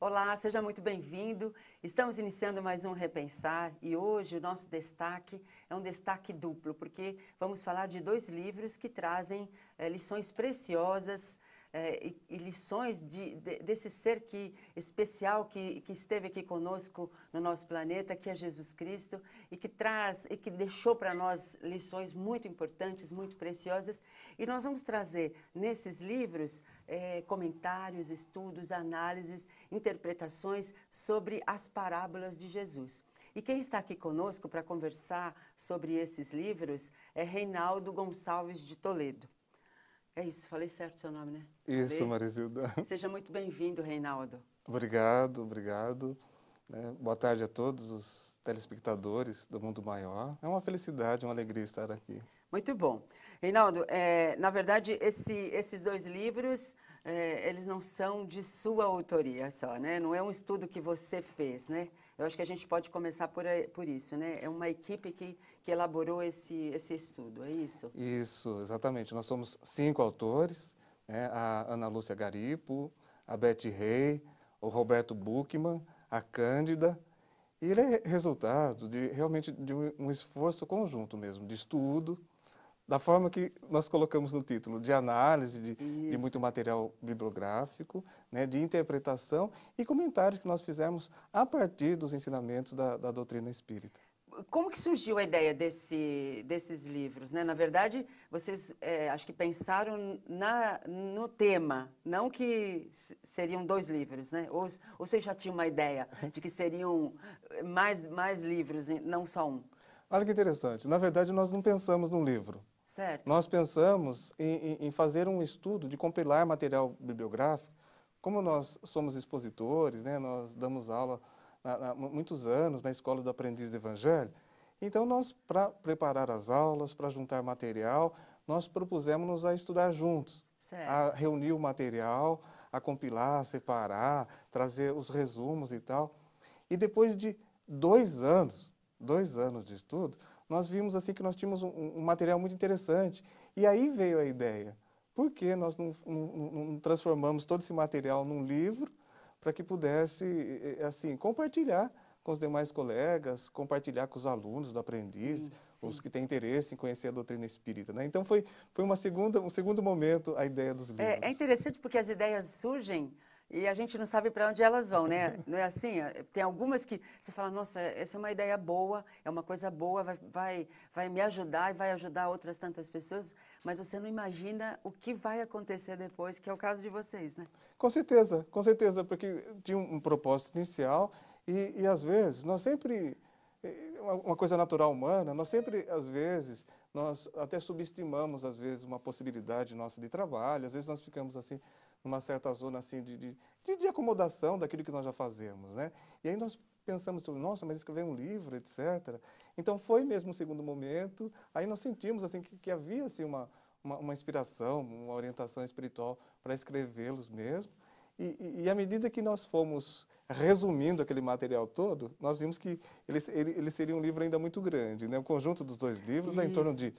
Olá, seja muito bem-vindo. Estamos iniciando mais um Repensar e hoje o nosso destaque é um destaque duplo, porque vamos falar de dois livros que trazem lições preciosas e lições desse ser especial que esteve aqui conosco no nosso planeta, que é Jesus Cristo, e que deixou para nós lições muito importantes, muito preciosas. E nós vamos trazer nesses livros comentários, estudos, análises, interpretações sobre as parábolas de Jesus. E quem está aqui conosco para conversar sobre esses livros é Reinaldo Gonçalves de Toledo. É isso, falei certo o seu nome, né? Isso, Marisilda. Seja muito bem-vindo, Reinaldo. Obrigado, obrigado. Boa tarde a todos os telespectadores do Mundo Maior. É uma felicidade, uma alegria estar aqui. Muito bom. Reinaldo, na verdade, esses dois livros, eles não são de sua autoria só, né? Não é um estudo que você fez, né? Eu acho que a gente pode começar por isso, né? É uma equipe que elaborou esse estudo, é isso? Isso, exatamente. Nós somos 5 autores, né? A Ana Lúcia Garipo, a Beth Rey, o Roberto Buchmann, a Cândida. E ele é resultado realmente de um esforço conjunto mesmo, de estudo, da forma que nós colocamos no título, de análise, de muito material bibliográfico, né, de interpretação e comentários que nós fizemos a partir dos ensinamentos da doutrina espírita. Como que surgiu a ideia desses livros, né? Na verdade, vocês acho que pensaram no tema, não que seriam 2 livros, né? Ou vocês já tinham uma ideia de que seriam mais livros, não só um? Olha que interessante, na verdade nós não pensamos num livro. Certo. Nós pensamos em fazer um estudo de compilar material bibliográfico. Como nós somos expositores, né, nós damos aula há muitos anos na Escola do Aprendiz do Evangelho, então nós, para preparar as aulas, para juntar material, nós propusemos-nos a estudar juntos, Certo. a reunir o material, a compilar, a separar, trazer os resumos e tal. E depois de 2 anos de estudo, nós vimos assim que nós tínhamos um material muito interessante. E aí veio a ideia, por que nós não transformamos todo esse material num livro para que pudesse assim compartilhar com os demais colegas, compartilhar com os alunos do aprendiz, Sim. os que têm interesse em conhecer a doutrina espírita, né? Então foi um segundo momento a ideia dos livros. É interessante porque as ideias surgem e a gente não sabe para onde elas vão, né? Não é assim? Tem algumas que você fala, nossa, essa é uma ideia boa, é uma coisa boa, vai me ajudar e vai ajudar outras tantas pessoas, mas você não imagina o que vai acontecer depois, que é o caso de vocês, né? Com certeza, porque tinha um propósito inicial e às vezes nós sempre, uma coisa natural humana, nós sempre, às vezes, nós até subestimamos, às vezes, uma possibilidade nossa de trabalho, às vezes nós ficamos assim, numa certa zona assim de acomodação daquilo que nós já fazemos, né? E aí nós pensamos, nossa, mas escrever um livro, etc. Então foi mesmo um segundo momento, aí nós sentimos assim que havia assim uma inspiração, uma orientação espiritual para escrevê-los mesmo. E à medida que nós fomos resumindo aquele material todo, nós vimos que ele seria um livro ainda muito grande, né? O conjunto dos 2 livros dá em torno de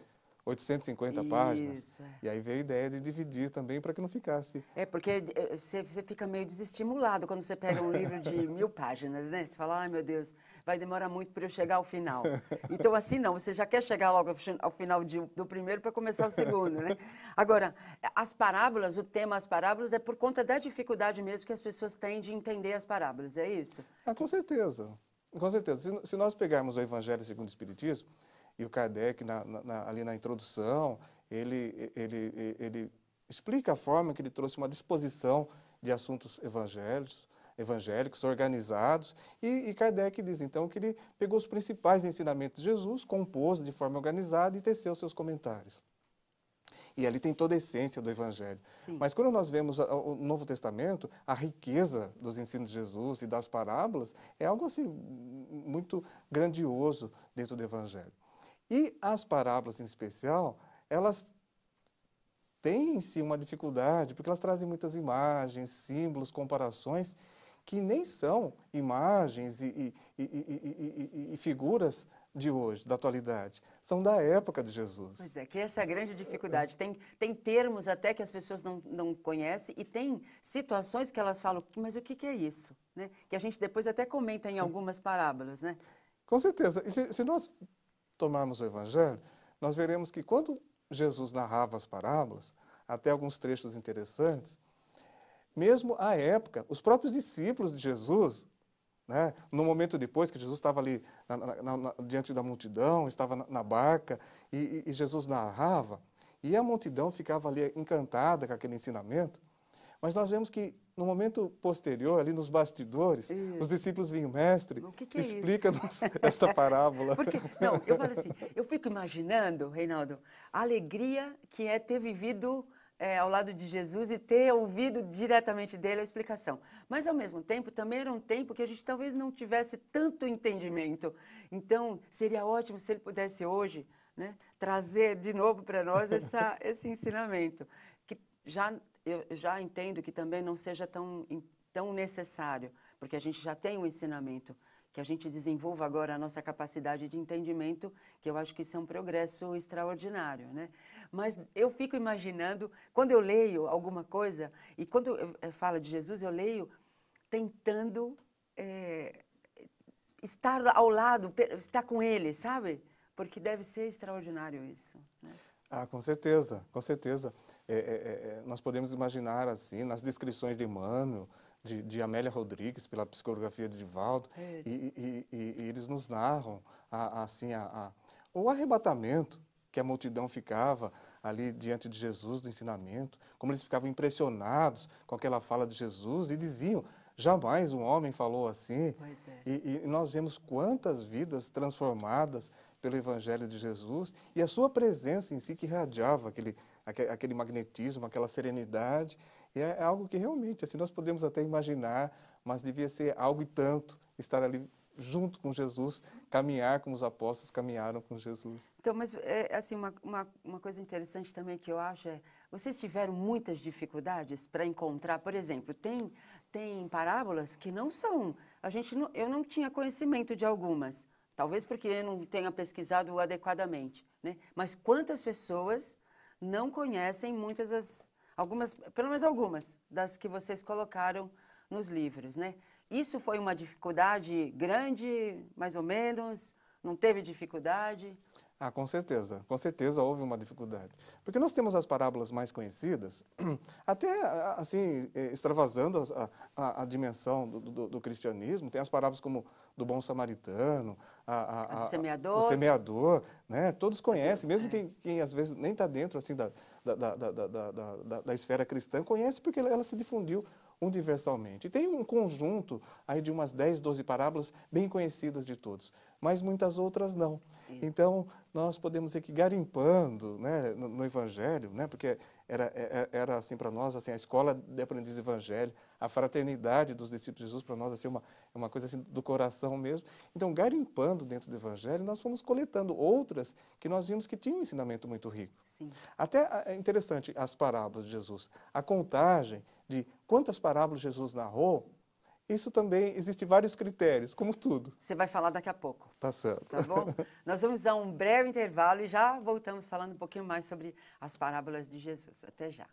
850 páginas. Isso, é. E aí veio a ideia de dividir também para que não ficasse. É, porque você fica meio desestimulado quando você pega um livro de 1000 páginas, né? Você fala, ai meu Deus, vai demorar muito para eu chegar ao final. Então assim não, você já quer chegar logo ao final do primeiro para começar o segundo, né? Agora, as parábolas, o tema as parábolas é por conta da dificuldade mesmo que as pessoas têm de entender as parábolas, é isso? Ah, com certeza, com certeza. Se nós pegarmos o Evangelho segundo o Espiritismo, e o Kardec, ali na introdução, ele explica a forma que ele trouxe uma disposição de assuntos evangélicos organizados, e Kardec diz, então, que ele pegou os principais ensinamentos de Jesus, compôs de forma organizada e teceu seus comentários. E ali tem toda a essência do Evangelho. Sim. Mas quando nós vemos o Novo Testamento, a riqueza dos ensinos de Jesus e das parábolas é algo assim muito grandioso dentro do Evangelho. E as parábolas, em especial, elas têm em si uma dificuldade, porque elas trazem muitas imagens, símbolos, comparações, que nem são imagens e figuras de hoje, da atualidade, são da época de Jesus. Pois é, que essa é a grande dificuldade. Tem termos até que as pessoas não conhecem e tem situações que elas falam, mas o que é isso? Né? Que a gente depois até comenta em algumas parábolas, né? Com certeza. E se nós tomarmos o Evangelho, nós veremos que quando Jesus narrava as parábolas, até alguns trechos interessantes, mesmo à época, os próprios discípulos de Jesus, né, no momento depois que Jesus estava ali diante da multidão, estava na barca, e Jesus narrava, e a multidão ficava ali encantada com aquele ensinamento, mas nós vemos que no momento posterior, ali nos bastidores, os discípulos vinham, mestre, explica-nos esta parábola. Porque, não, eu falo assim, eu fico imaginando, Reinaldo, a alegria que é ter vivido ao lado de Jesus e ter ouvido diretamente dele a explicação. Mas, ao mesmo tempo, também era um tempo que a gente talvez não tivesse tanto entendimento. Então, seria ótimo se ele pudesse hoje, né, trazer de novo para nós esse ensinamento, que eu já entendo que também não seja tão necessário, porque a gente já tem um ensinamento, que a gente desenvolva agora a nossa capacidade de entendimento, que eu acho que isso é um progresso extraordinário, né? Mas eu fico imaginando, quando eu leio alguma coisa, e quando eu falo de Jesus, eu leio tentando estar ao lado, estar com ele, sabe? Porque deve ser extraordinário isso, né? Ah, com certeza, com certeza. Nós podemos imaginar assim, nas descrições de Emmanuel, de Amélia Rodrigues, pela psicografia de Divaldo, e eles nos narram o arrebatamento que a multidão ficava ali diante de Jesus, do ensinamento, como eles ficavam impressionados com aquela fala de Jesus e diziam, jamais um homem falou assim. E nós vemos quantas vidas transformadas pelo Evangelho de Jesus e a sua presença em si que irradiava aquele magnetismo, aquela serenidade. E é algo que realmente, assim, nós podemos até imaginar, mas devia ser algo e tanto, estar ali junto com Jesus, caminhar como os apóstolos caminharam com Jesus. Então, mas assim, uma coisa interessante também que eu acho vocês tiveram muitas dificuldades para encontrar, por exemplo, tem parábolas que não são, eu não tinha conhecimento de algumas, talvez porque eu não tenha pesquisado adequadamente, né? Mas quantas pessoas não conhecem algumas, pelo menos algumas, das que vocês colocaram nos livros, né? Isso foi uma dificuldade grande, mais ou menos? Não teve dificuldade? Ah, com certeza houve uma dificuldade. Porque nós temos as parábolas mais conhecidas, até assim, extravasando a dimensão do cristianismo, tem as parábolas como do bom samaritano, do do semeador, né? Todos conhecem, mesmo quem às vezes nem está dentro assim, da esfera cristã, conhece porque ela se difundiu universalmente. E tem um conjunto aí de umas 10, 12 parábolas bem conhecidas de todos, mas muitas outras não. Isso. Então, nós podemos dizer que garimpando, né, no Evangelho, né, porque era assim para nós, assim, a escola de aprendiz do Evangelho, a fraternidade dos discípulos de Jesus, para nós assim, uma coisa assim, do coração mesmo. Então, garimpando dentro do Evangelho, nós fomos coletando outras que nós vimos que tinham um ensinamento muito rico. Sim. Até é interessante as parábolas de Jesus. A contagem de quantas parábolas Jesus narrou, isso também, existe vários critérios, como tudo. Você vai falar daqui a pouco. Tá certo. Tá bom? Nós vamos dar um breve intervalo e já voltamos falando um pouquinho mais sobre as parábolas de Jesus. Até já.